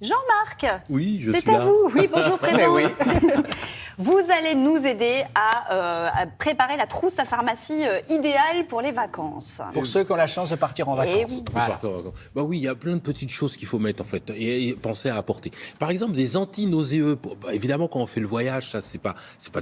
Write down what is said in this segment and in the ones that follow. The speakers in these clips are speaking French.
Jean-Marc, Oui, je suis c'est à là. vous. Oui, bonjour, présent. Oui. Vous allez nous aider à préparer la trousse à pharmacie idéale pour les vacances. Pour ceux qui ont la chance de partir en Et vacances. oui. Voilà. Bah oui, il y a plein de petites choses qu'il faut mettre en fait et penser à apporter. Par exemple, des anti-nauséeux. Évidemment, quand on fait le voyage, ça c'est pas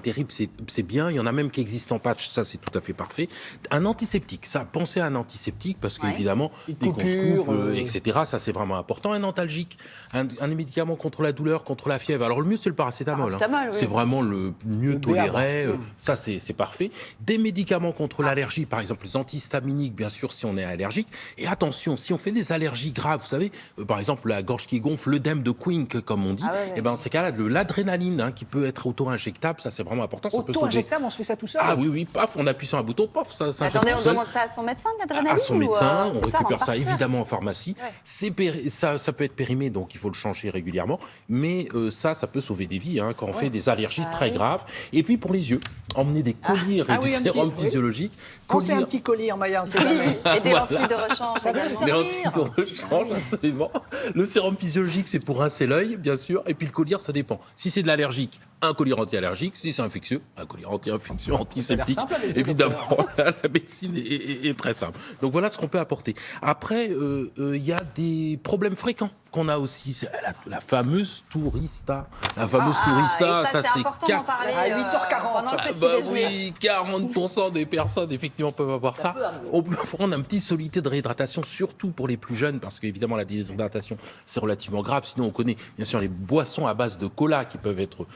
terrible, c'est bien. Il y en a même qui existent en patch, ça c'est tout à fait parfait. Un antiseptique, ça, pensez à un antiseptique parce Ouais. qu'évidemment, Une dès qu'on se coupure, coupe, etc. Ça c'est vraiment important. Un antalgique, un médicament contre la douleur, contre la fièvre. Alors le mieux c'est le paracétamol. Paracétamol, oui. C'est vraiment le mieux Le toléré. BABA. Ça c'est parfait. Des médicaments contre l'allergie, par exemple les antihistaminiques, bien sûr si on est allergique. Et attention, si on fait des allergies graves, vous savez, par exemple la gorge qui gonfle, l'œdème de Quink, comme on dit, Ah ouais, ouais. et ben dans ces cas-là, de l'adrénaline qui peut être auto-injectable, ça c'est vraiment important. Ça peut sauver. Auto-injectable, on se fait ça tout seul. Ah oui, paf, on appuie sur un bouton, paf, ça injecte Attendez, tout on seul. demande ça à son médecin, de l'adrénaline À son ou, médecin, on c'est ça, récupère avant de ça partir. évidemment en pharmacie. Ouais. Ça peut être périmé, donc il faut le changer régulièrement. Mais ça peut sauver des vies quand on fait des allergies Ah très oui. graves. Et puis pour les yeux, emmener des colliers et Ah du oui, un petit- sérum oui. physiologique. Pensez à un petit collier en maillot, on sait jamais. Et des lentilles de rechange Ça va, également. Les servir. lentilles de rechange, absolument. Le sérum physiologique, c'est pour rincer l'œil, bien sûr. Et puis le collier, ça dépend. Si c'est de l'allergique, un collier anti-allergique. Si c'est infectieux, un collier anti-infectieux, antiseptique. simple avec vous, Évidemment, la médecine est très simple. Donc voilà ce qu'on peut apporter. Après, il y a des problèmes fréquents qu'on a aussi. C'est la fameuse tourista. La fameuse tourista, et ça, c'est c'est important d'en parler À 8h40. pendant le ah petit bah déjeuner. oui, 40% des personnes effectivement peuvent avoir ça. On peut prendre un petit soluté de réhydratation, surtout pour les plus jeunes, parce qu'évidemment la déshydratation c'est relativement grave. Sinon on connaît bien sûr les boissons à base de cola qui peuvent être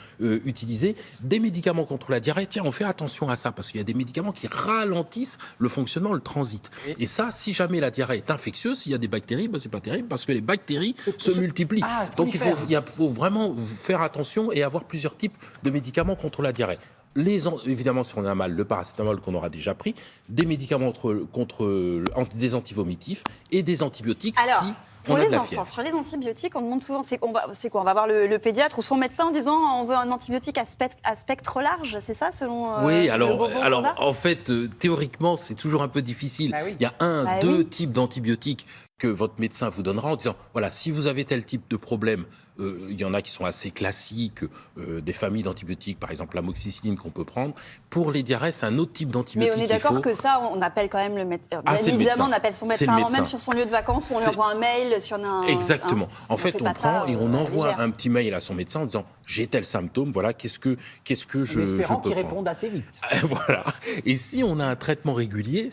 utilisées. Des médicaments contre la diarrhée. Tiens, on fait attention à ça parce qu'il y a des médicaments qui ralentissent le fonctionnement, le transit. Oui. Et ça, si jamais la diarrhée est infectieuse, s'il y a des bactéries, bah, c'est pas terrible parce que les bactéries se multiplient. Ah, Donc il prolifèrent. faut vraiment faire attention et avoir plusieurs types de médicaments contre la diarrhée. Évidemment, si on a mal, le paracétamol qu'on aura déjà pris, des médicaments des antivomitifs et des antibiotiques Alors, si pour on a les de la enfants, fièvre. sur les antibiotiques, on demande souvent, c'est quoi? On va voir le pédiatre ou son médecin en disant on veut un antibiotique à spectre large, c'est ça selon Oui, le alors bonbon qu'on a en fait, théoriquement, c'est toujours un peu difficile. Bah oui. Il y a Bah deux oui. types d'antibiotiques que votre médecin vous donnera en disant, voilà, si vous avez tel type de problème, il y en a qui sont assez classiques, des familles d'antibiotiques, par exemple l'amoxicilline qu'on peut prendre. Pour les diarrhées, c'est un autre type Mais d'antibiotique on est qu'il d'accord faut. que ça, on appelle quand même le médecin. Ah, c'est le Évidemment, médecin. on appelle son C'est médecin le avant même médecin. sur son lieu de vacances, ou on lui C'est- envoie un mail si on a un. Exactement. En fait, fait on pas prend ça, et on envoie légère. un petit mail à son médecin en disant j'ai tel symptôme, voilà, qu'est-ce que En je espérant peux qu'ils prendre. répondent assez vite. Voilà. Et si on a un traitement régulier,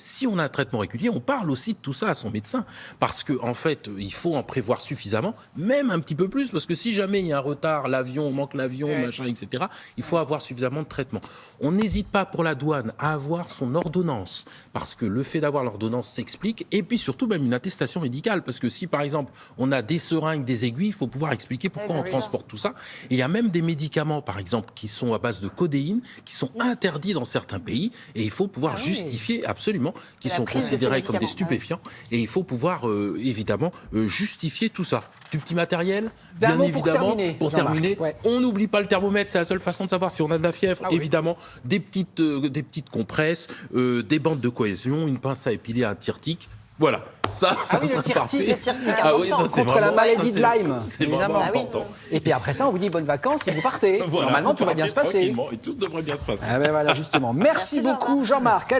on parle aussi de tout ça à son médecin. Parce que, en fait, il faut en prévoir suffisamment, même un petit peu plus, parce que si jamais il y a un retard, l'avion, on manque l'avion, Ouais. machin, etc., il faut avoir suffisamment de traitement. On n'hésite pas pour la douane à avoir son ordonnance, parce que le fait d'avoir l'ordonnance s'explique, et puis surtout même une attestation médicale, parce que si, par exemple, on a des seringues, des aiguilles, il faut pouvoir expliquer pourquoi bien on sûr. transporte tout ça. Et il y a même des médicaments, par exemple, qui sont à base de codéine, qui sont interdits dans certains pays, et il faut pouvoir Ah oui. justifier absolument, qui La sont prise de ces considérés comme des médicaments, stupéfiants, et il faut pouvoir évidemment justifier tout ça. Du petit matériel, D'un bien mot pour évidemment, terminer, pour Jean-Marc. terminer, Ouais. on n'oublie pas le thermomètre, c'est la seule façon de savoir si on a de la fièvre, Ah oui. évidemment, des petites compresses, des bandes de cohésion, une pince à épiler, un tire-tic. Voilà, ça oui, le c'est parfait. Le tire-tic, Ah oui, important. ça, c'est Contre la vraiment- maladie ça, de c'est- Lyme, c'est évidemment. vraiment Ah oui. important. Et puis après ça, on vous dit bonnes vacances et vous partez. Voilà, Normalement, tout va on bien se part passer. tranquillement et tout devrait bien se passer. Ah ben voilà, justement. Merci Merci, beaucoup, Jean-Marc.